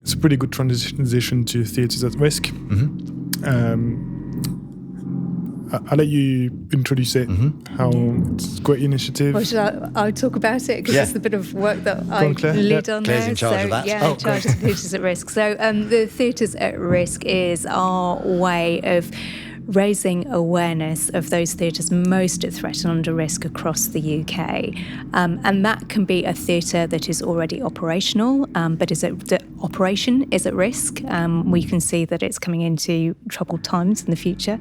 it's a pretty good transition to theatres at risk. I'll let you introduce it, how it's a great initiative. Well, I'll talk about it because it's the bit of work that I lead on Claire's there. in charge of that. In charge of Theatres at Risk. So the Theatres at Risk is our way of raising awareness of those theatres most at threat and under risk across the UK. And that can be a theatre that is already operational, but the operation is at risk. We can see that it's coming into troubled times in the future.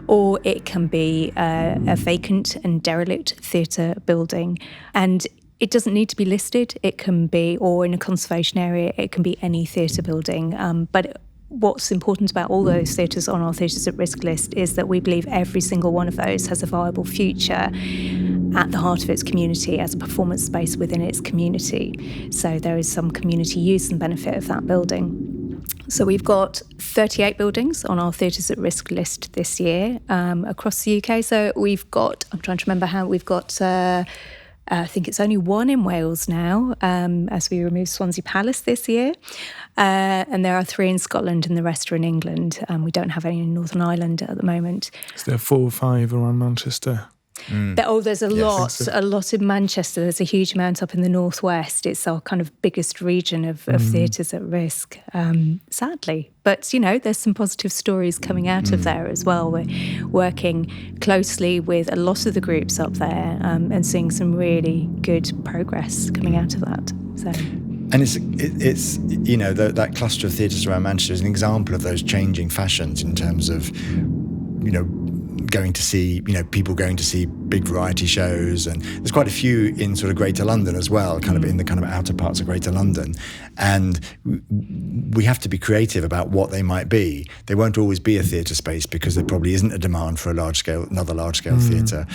Or it can be a vacant and derelict theatre building. And it doesn't need to be listed. It can be, or in a conservation area, it can be any theatre building. But what's important about all those theatres on our Theatres at Risk list is that we believe every single one of those has a viable future at the heart of its community as a performance space within its community. So there is some community use and benefit of that building. So we've got 38 buildings on our Theatres at Risk list this year across the UK. So we've got, I'm trying to remember how, we've got I think it's only one in Wales now, as we remove Swansea Palace this year. And there are 3 in Scotland and the rest are in England. We don't have any in Northern Ireland at the moment. Is there 4 or 5 around Manchester? There's a lot in Manchester. There's a huge amount up in the northwest. It's our kind of biggest region of theatres at risk, sadly. But, there's some positive stories coming out of there as well. We're working closely with a lot of the groups up there and seeing some really good progress coming out of that. So. And it's that cluster of theatres around Manchester is an example of those changing fashions in terms of, going to see, people going to see big variety shows, and there's quite a few in sort of Greater London as well, kind of in the kind of outer parts of Greater London. And we have to be creative about what they might be. They won't always be a theatre space because there probably isn't a demand for another large scale theatre.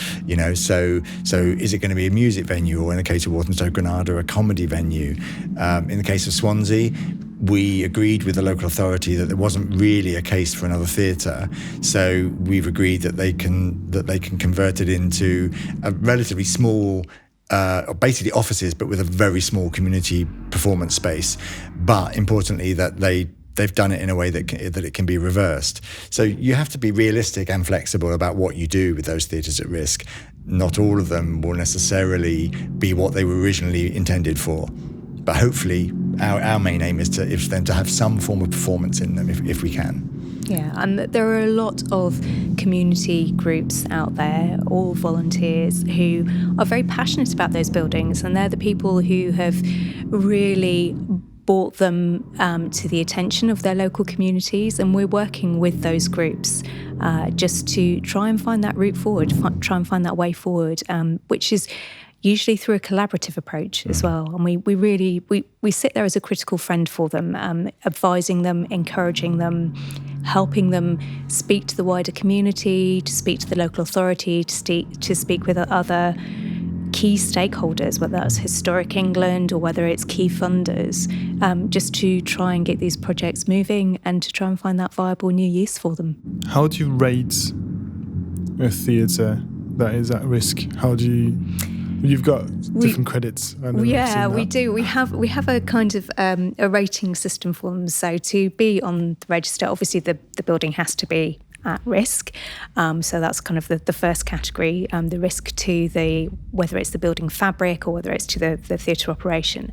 So is it going to be a music venue, or in the case of Walthamstow Granada, a comedy venue? In the case of Swansea, we agreed with the local authority that there wasn't really a case for another theatre, so we've agreed that they can convert it into a relatively small, basically offices, but with a very small community performance space. But importantly, that they've done it in a way that it can be reversed. So you have to be realistic and flexible about what you do with those theatres at risk. Not all of them will necessarily be what they were originally intended for. But hopefully, our main aim is for them to have some form of performance in them, if we can. Yeah, and there are a lot of community groups out there, all volunteers, who are very passionate about those buildings, and they're the people who have really brought them to the attention of their local communities, and we're working with those groups just to try and find that route forward, try and find that way forward, which is usually through a collaborative approach as well. And we sit there as a critical friend for them, advising them, encouraging them, helping them speak to the wider community, to speak to the local authority, to speak with other key stakeholders, whether that's Historic England or whether it's key funders, just to try and get these projects moving and to try and find that viable new use for them. How do you rate a theatre that is at risk? How do you... You've got different credits. We do. We have a kind of a rating system for them. So to be on the register, obviously the building has to be at risk. So that's kind of the first category, the risk to whether it's the building fabric or whether it's to the theatre operation.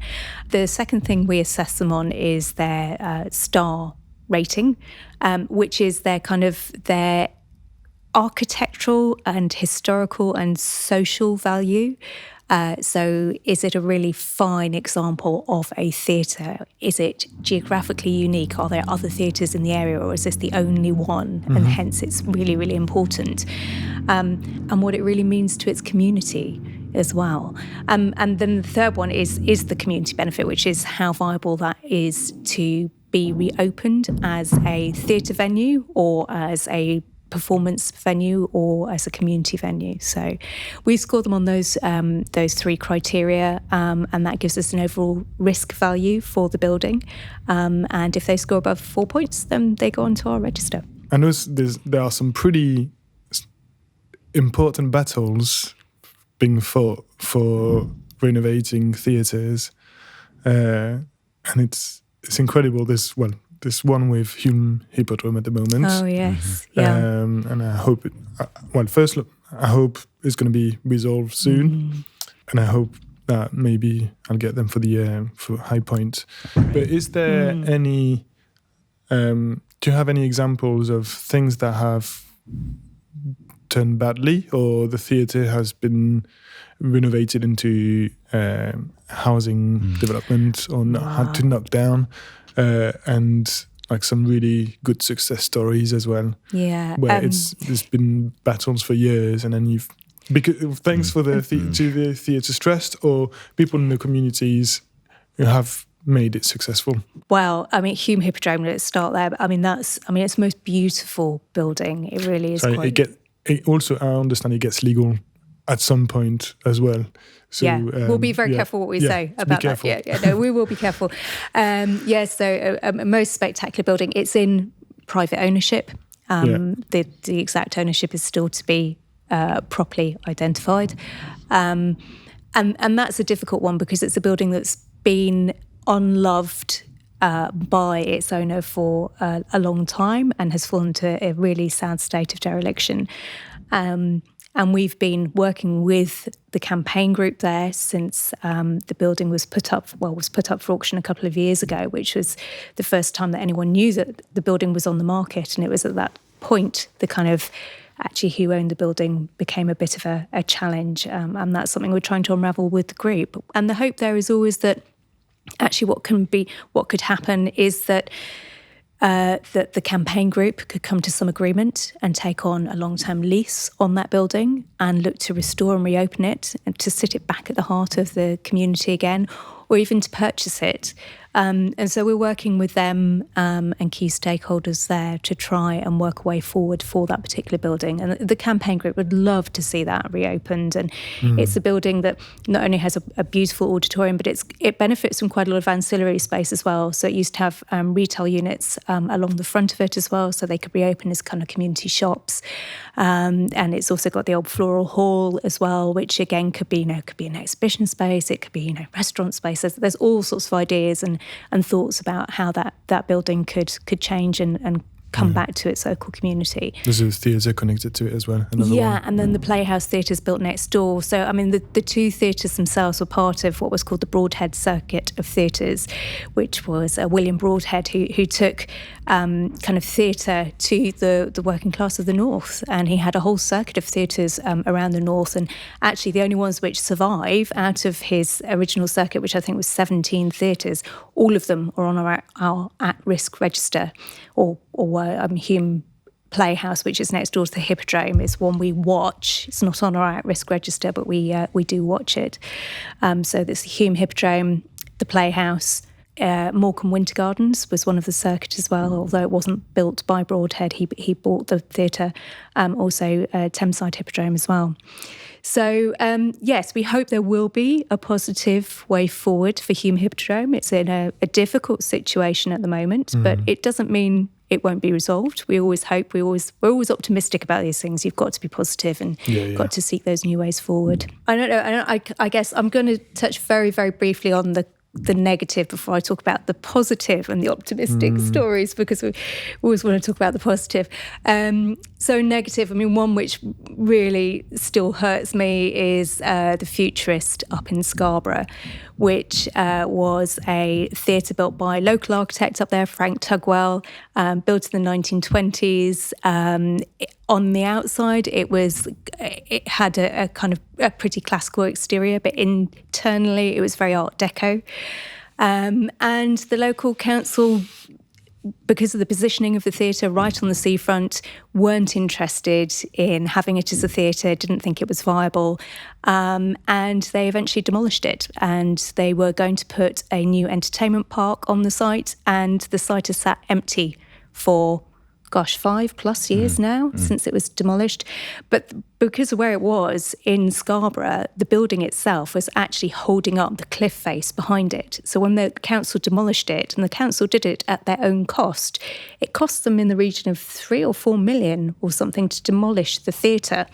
The second thing we assess them on is their star rating, which is their architectural and historical and social value. So is it a really fine example of a theatre? Is it geographically unique? Are there other theatres in the area, or is this the only one? Mm-hmm. And hence it's really, really important. And what it really means to its community as well. And then the third one is the community benefit, which is how viable that is to be reopened as a theatre venue or as a performance venue or as a community venue. So we score them on those 3 criteria, and that gives us an overall risk value for the building. And if they score above 4 points, then they go onto our register. I know there are some pretty important battles being fought for renovating theatres, and it's it's incredible. This one with Hume Hippodrome at the moment. Oh yes, yeah. And I hope first look, I hope it's going to be resolved soon, and I hope that maybe I'll get them for High Point. But is there any? Do you have any examples of things that have turned badly, or the theatre has been renovated into housing development, or had to knock down, and like some really good success stories as well? Yeah, where there's been battles for years, and then thanks for to the Theatres Trust or people in the communities who have made it successful. Well, I mean, Hume Hippodrome, let's start there. But it's the most beautiful building. It really is. It also, I understand it gets legal at some point as well. So, we'll be very careful what we say about that. No, we will be careful. So a most spectacular building. It's in private ownership. The exact ownership is still to be properly identified. And that's a difficult one because it's a building that's been unloved by its owner for a long time and has fallen to a really sad state of dereliction. And we've been working with the campaign group there since the building was put up for auction a couple of years ago, which was the first time that anyone knew that the building was on the market. And it was at that point the kind of actually who owned the building became a bit of a challenge. And that's something we're trying to unravel with the group. And the hope there is always that actually what could happen is that that the campaign group could come to some agreement and take on a long-term lease on that building and look to restore and reopen it and to sit it back at the heart of the community again, or even to purchase it. And so we're working with them and key stakeholders there to try and work a way forward for that particular building. And the campaign group would love to see that reopened. And it's a building that not only has a beautiful auditorium, but it benefits from quite a lot of ancillary space as well. So it used to have retail units along the front of it as well, so they could reopen as kind of community shops. And it's also got the old floral hall as well, which again could be an exhibition space. It could be restaurant space. There's all sorts of ideas and thoughts about how that building could change and come back to its local community. There's a theatre connected to it as well. And then the Playhouse Theatre's built next door. So, I mean, the two theatres themselves were part of what was called the Broadhead Circuit of Theatres, which was William Broadhead who took kind of theatre to the working class of the North. And he had a whole circuit of theatres around the North. And actually the only ones which survive out of his original circuit, which I think was 17 theatres, all of them are on our at-risk register, or Hume Playhouse, which is next door to the Hippodrome, is one we watch. It's not on our at-risk register, but we do watch it. So there's the Hume Hippodrome, the Playhouse. Morecambe Winter Gardens was one of the circuit as well, although it wasn't built by Broadhead. He bought the theatre, also Thameside Hippodrome as well. So, yes, we hope there will be a positive way forward for Hume Hippodrome. It's in a difficult situation at the moment, but it doesn't mean it won't be resolved. We always hope, we're always optimistic about these things. You've got to be positive and got to seek those new ways forward. I don't know. I guess I'm going to touch very, very briefly on the negative before I talk about the positive and the optimistic stories, because we always want to talk about the positive. So negative, I mean, one which really still hurts me is the Futurist up in Scarborough, which was a theatre built by a local architect up there, Frank Tugwell, built in the 1920s. On the outside, it had a kind of a pretty classical exterior, but internally it was very Art Deco. And the local council, because of the positioning of the theatre right on the seafront, weren't interested in having it as a theatre, didn't think it was viable, and they eventually demolished it. And they were going to put a new entertainment park on the site, and the site has sat empty for 5+ years now since it was demolished. But because of where it was in Scarborough, the building itself was actually holding up the cliff face behind it. So when the council demolished it, and the council did it at their own cost, it cost them in the region of 3 or 4 million or something to demolish the theatre.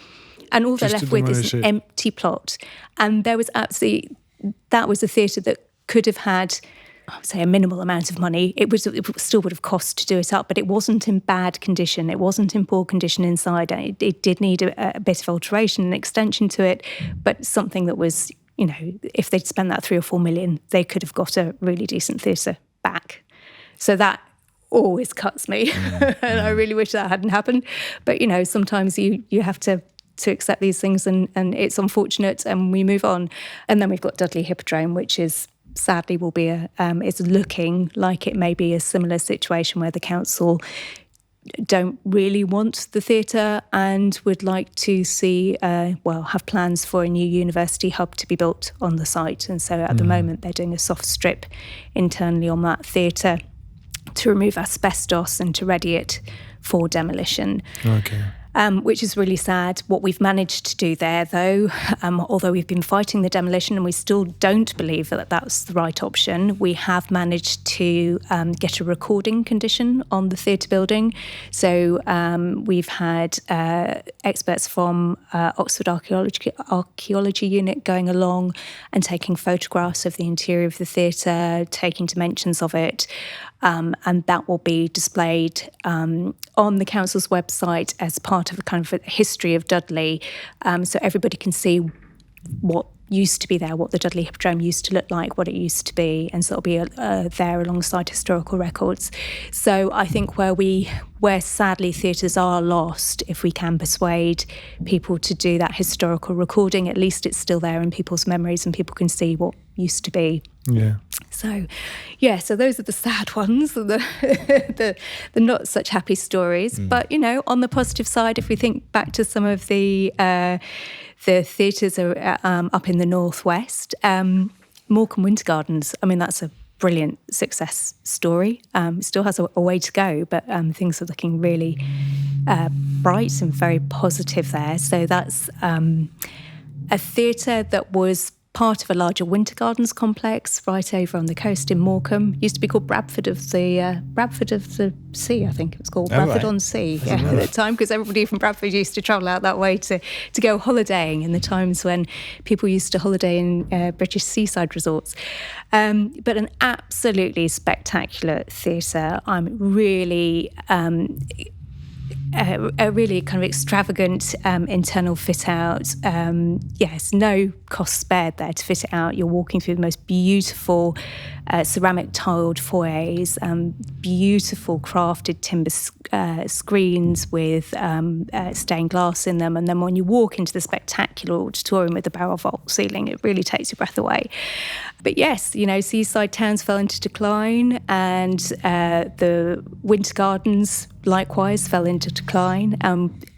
And all they're left with is an empty plot. And there was that was a theatre that could have had I would say a minimal amount of money. It still would have cost to do it up, but it wasn't in bad condition. It wasn't in poor condition inside. It did need a bit of alteration and extension to it, but something that was, if they'd spent that 3 or 4 million, they could have got a really decent theatre back. So that always cuts me. And I really wish that hadn't happened. But, sometimes you have to accept these things, and it's unfortunate, and we move on. And then we've got Dudley Hippodrome, which is sadly will be it's looking like it may be a similar situation where the council don't really want the theatre and would like to see, have plans for a new university hub to be built on the site. And so at the moment they're doing a soft strip internally on that theatre to remove asbestos and to ready it for demolition. Okay. Which is really sad. What we've managed to do there, though, although we've been fighting the demolition and we still don't believe that that's the right option, we have managed to get a recording condition on the theatre building. So we've had experts from Oxford Archaeology Unit going along and taking photographs of the interior of the theatre, taking dimensions of it. And that will be displayed on the council's website as part of a kind of a history of Dudley, so everybody can see what used to be there, what the Dudley Hippodrome used to look like, what it used to be, and so it'll be there alongside historical records. So I think where sadly theatres are lost, if we can persuade people to do that historical recording, at least it's still there in people's memories and people can see what used to be. Yeah. So those are the sad ones, the not such happy stories. But, on the positive side, if we think back to some of the theatres up in the northwest, Morecambe Winter Gardens, I mean, that's a brilliant success story. It still has a way to go, but things are looking really bright and very positive there. So that's a theatre that was part of a larger Winter Gardens complex right over on the coast in Morecambe. Used to be called Bradford of the Sea, I think it was called. Bradford on Sea at the time, because everybody from Bradford used to travel out that way to go holidaying in the times when people used to holiday in British seaside resorts. But an absolutely spectacular theatre. I'm really... a really kind of extravagant internal fit out. Yes, no cost spared there to fit it out. You're walking through the most beautiful ceramic tiled foyers, beautiful crafted timber screens with stained glass in them. And then when you walk into the spectacular auditorium with the barrel vault ceiling, it really takes your breath away. But yes, seaside towns fell into decline, and the Winter Gardens likewise fell into decline.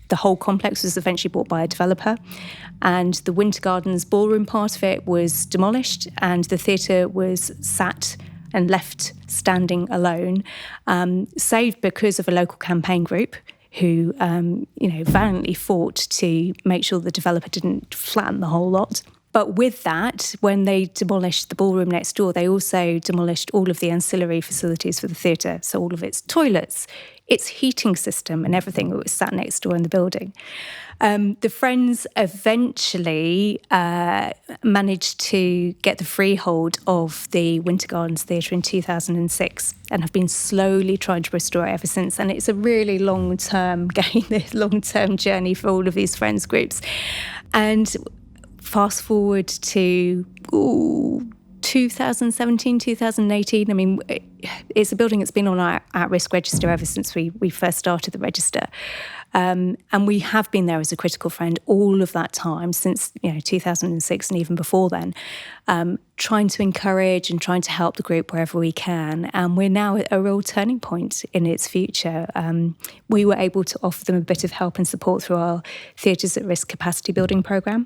The whole complex was eventually bought by a developer, and the Winter Gardens ballroom part of it was demolished, and the theatre was sat and left standing alone, saved because of a local campaign group who, valiantly fought to make sure the developer didn't flatten the whole lot. But with that, when they demolished the ballroom next door, they also demolished all of the ancillary facilities for the theatre. So all of its toilets, its heating system and everything that was sat next door in the building. The Friends eventually managed to get the freehold of the Winter Gardens Theatre in 2006 and have been slowly trying to restore it ever since. And it's a really long-term game, this long-term journey for all of these Friends groups. And fast forward to 2017, 2018. I mean, it's a building that's been on our at-risk register ever since we first started the register. And we have been there as a critical friend all of that time, since 2006 and even before then, trying to encourage and trying to help the group wherever we can. And we're now at a real turning point in its future. We were able to offer them a bit of help and support through our Theatres at Risk capacity building programme.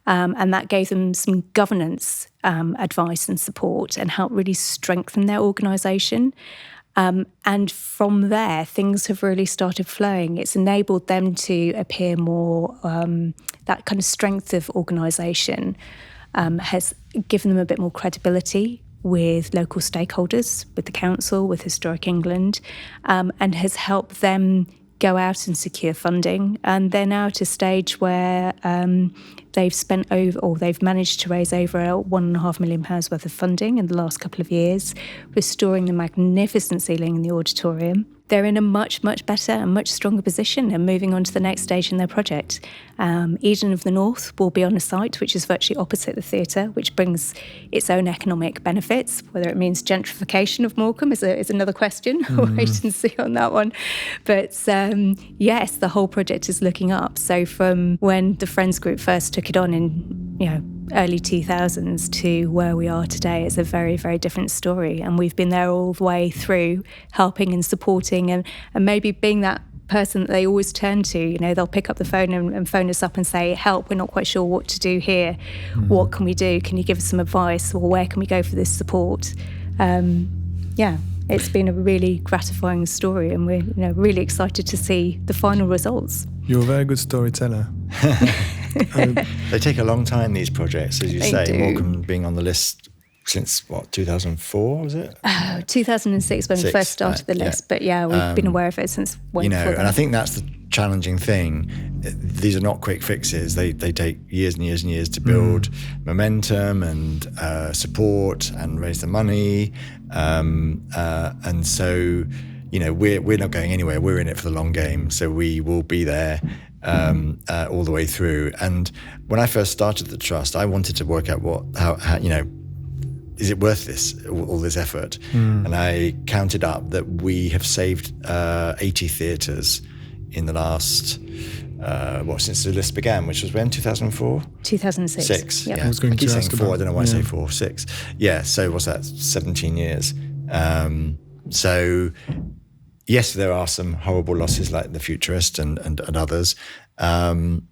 And that gave them some governance advice and support and helped really strengthen their organisation. And from there, things have really started flowing. It's enabled them to appear more, that kind of strength of organisation has given them a bit more credibility with local stakeholders, with the council, with Historic England, and has helped them go out and secure funding, and they're now at a stage where they've managed to raise over £1.5 million worth of funding in the last couple of years, restoring the magnificent ceiling in the auditorium. They're in a much, much better and much stronger position and moving on to the next stage in their project. Eden of the North will be on a site which is virtually opposite the theatre, which brings its own economic benefits. Whether it means gentrification of Morecambe is another question. We'll wait and see on that one. But yes, the whole project is looking up. So from when the Friends Group first took it on in early 2000s to where we are today, it's a very, very different story. And we've been there all the way through, helping and supporting and maybe being that person that they always turn to. They'll pick up the phone and phone us up and say, help, we're not quite sure what to do here. What can we do? Can you give us some advice? Or where can we go for this support? It's been a really gratifying story, and we're really excited to see the final results. You're a very good storyteller. They take a long time, these projects, as you They say. do. Morecambe being on the list since, 2004, was it? 2006 when we first started the list, but we've been aware of it since way before and that. I think that's the challenging thing. These are not quick fixes. They take years and years and years to build momentum and support and raise the money. And so, we're not going anywhere. We're in it for the long game. So we will be there all the way through. And when I first started the trust, I wanted to work out how is it worth this, all this effort? And I counted up that we have saved 80 theatres in the last, since the list began, which was when, 2004? 2006. 6, Yep. yeah. I was going I keep to saying ask 4, I about- don't know why I say yeah. 4, 6. Yeah, so what's that, 17 years? So, yes, there are some horrible losses like the Futurist and others. And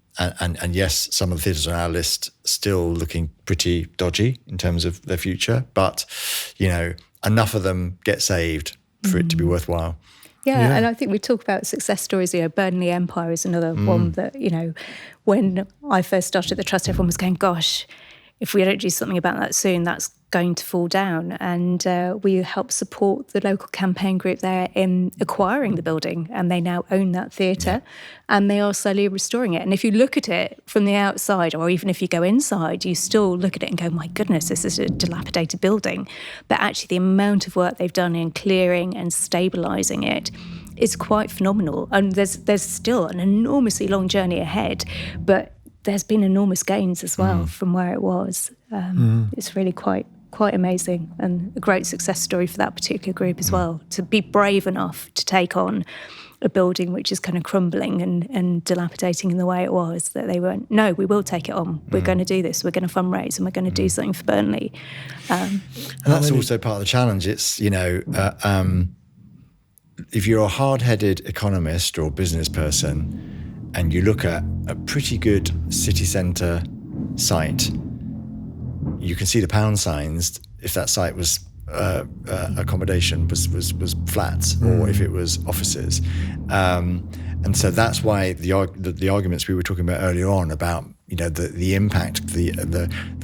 yes, some of the theatres on our list still looking pretty dodgy in terms of their future, but enough of them get saved for it to be worthwhile. Yeah, and I think we talk about success stories. Burnley Empire is another one that, when I first started the trust, everyone was going, gosh, if we don't do something about that soon, that's going to fall down. And we helped support the local campaign group there in acquiring the building, and they now own that theatre, and they are slowly restoring it. And if you look at it from the outside, or even if you go inside, you still look at it and go, my goodness, this is a dilapidated building. But actually the amount of work they've done in clearing and stabilising it is quite phenomenal. And there's still an enormously long journey ahead, but there's been enormous gains as well from where it was. It's really quite amazing, and a great success story for that particular group as well, to be brave enough to take on a building which is kind of crumbling and dilapidating in the way it was, that they went, no, we will take it on. We're going to do this. We're going to fundraise and we're going to do something for Burnley. And that's also part of the challenge. It's, if you're a hard-headed economist or business person and you look at a pretty good city centre site, you can see the pound signs if that site was accommodation, was flats, or if it was offices. And so that's why the arguments we were talking about earlier on about the impact, the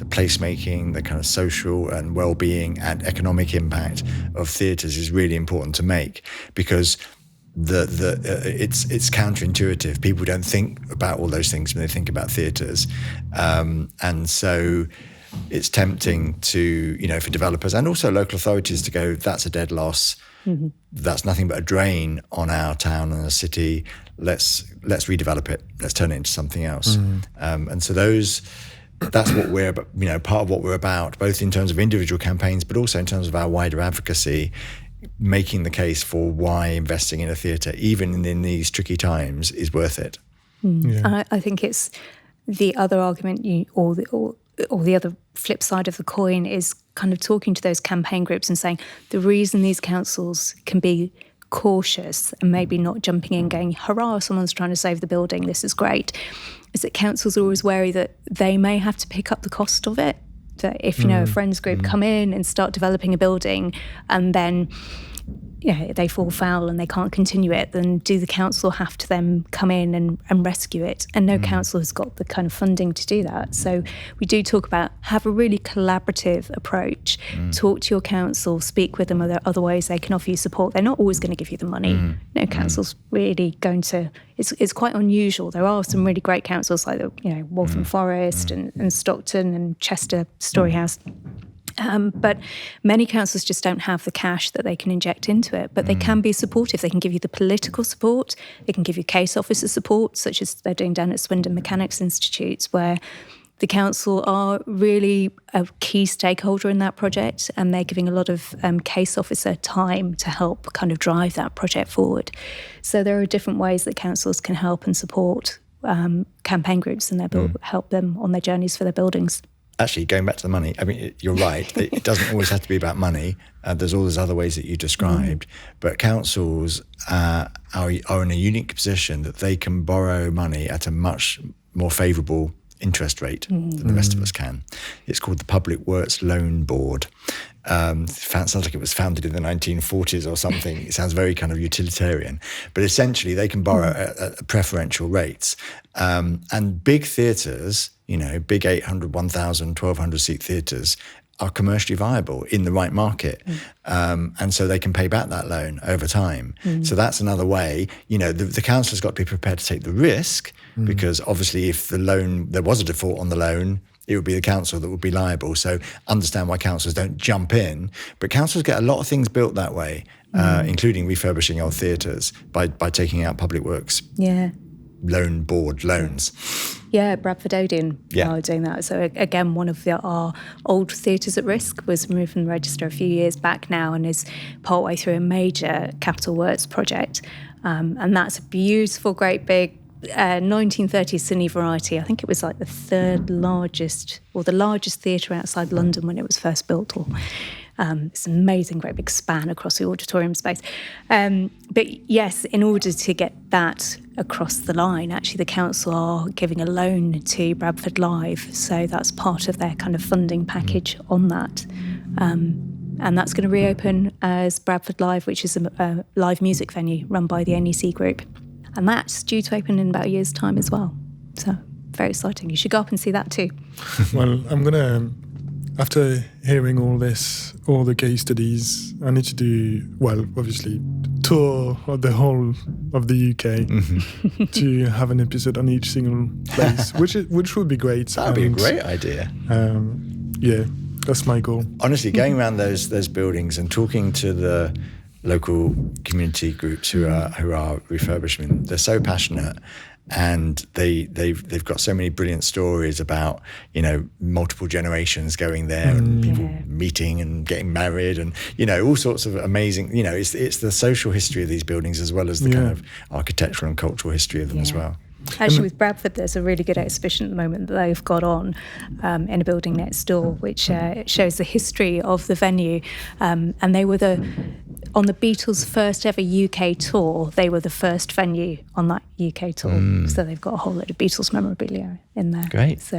placemaking, the kind of social and well-being and economic impact of theatres is really important to make, because it's counterintuitive. People don't think about all those things when they think about theatres, and so it's tempting to, for developers and also local authorities to go, that's a dead loss. That's nothing but a drain on our town and a city. Let's redevelop it. Let's turn it into something else. And so that's what we're, part of what we're about, both in terms of individual campaigns, but also in terms of our wider advocacy, making the case for why investing in a theatre, even in these tricky times, is worth it. Yeah. I think it's the other argument, or the other flip side of the coin, is kind of talking to those campaign groups and saying the reason these councils can be cautious and maybe not jumping in going, hurrah, someone's trying to save the building, this is great, is that councils are always wary that they may have to pick up the cost of it. That if, a friends group come in and start developing a building, and then they fall foul and they can't continue it, then do the council have to then come in and rescue it? And no council has got the kind of funding to do that. So we do talk about, have a really collaborative approach. Talk to your council, speak with them. Are there other ways they can offer you support? They're not always going to give you the money. No council's really going to. It's quite unusual. There are some really great councils like Waltham Forest and Stockton and Chester Story House. But many councils just don't have the cash that they can inject into it. But they can be supportive. They can give you the political support. They can give you case officer support, such as they're doing down at Swindon Mechanics Institutes, where the council are really a key stakeholder in that project, and they're giving a lot of case officer time to help kind of drive that project forward. So there are different ways that councils can help and support campaign groups and help them on their journeys for their buildings. Actually, going back to the money, I mean, you're right. It doesn't always have to be about money. There's all those other ways that you described. But councils are in a unique position that they can borrow money at a much more favourable interest rate than the rest of us can. It's called the Public Works Loan Board. It sounds like it was founded in the 1940s or something. It sounds very kind of utilitarian. But essentially, they can borrow at preferential rates. And big theatres, big 800, 1,000, 1,200 seat theatres are commercially viable in the right market. And so they can pay back that loan over time. So that's another way. The council has got to be prepared to take the risk, because obviously if there was a default on the loan, it would be the council that would be liable. So understand why councils don't jump in. But councils get a lot of things built that way, including refurbishing old theatres by taking out public works loan board loans. Yeah, Bradford Odeon are doing that. So again, one of our old theatres at risk was removed from the register a few years back now and is partway through a major capital works project. And that's a beautiful, great big 1930s cine variety. I think it was like the third largest, or the largest theatre outside London when it was first built. It's an amazing, great big span across the auditorium space. But yes, in order to get that across the line, actually the council are giving a loan to Bradford Live. So that's part of their kind of funding package on that. And that's going to reopen as Bradford Live, which is a live music venue run by the NEC Group. And that's due to open in about a year's time as well. So very exciting. You should go up and see that too. Well, I'm going to, after hearing all this, all the case studies, I need to do, obviously, tour of the whole of the UK to have an episode on each single place, which would be great. That would be a great idea. Yeah, that's my goal. Honestly, going around those buildings and talking to the local community groups who are refurbishment, they're so passionate, and they've got so many brilliant stories about multiple generations going there and people meeting and getting married and all sorts of amazing. It's the social history of these buildings as well as the kind of architectural and cultural history of them as well. Actually, with Bradford, there's a really good exhibition at the moment that they've got on in a building next door, which shows the history of the venue. And they were on the Beatles' first ever UK tour, they were the first venue on that UK tour. So they've got a whole lot of Beatles memorabilia in there. Great. So,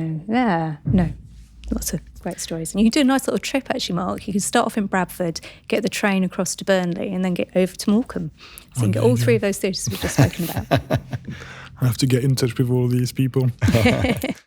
lots of great stories. And you can do a nice little trip, actually, Mark. You can start off in Bradford, get the train across to Burnley, and then get over to Morecambe. So you can get all three of those theatres we've just spoken about. I have to get in touch with all these people.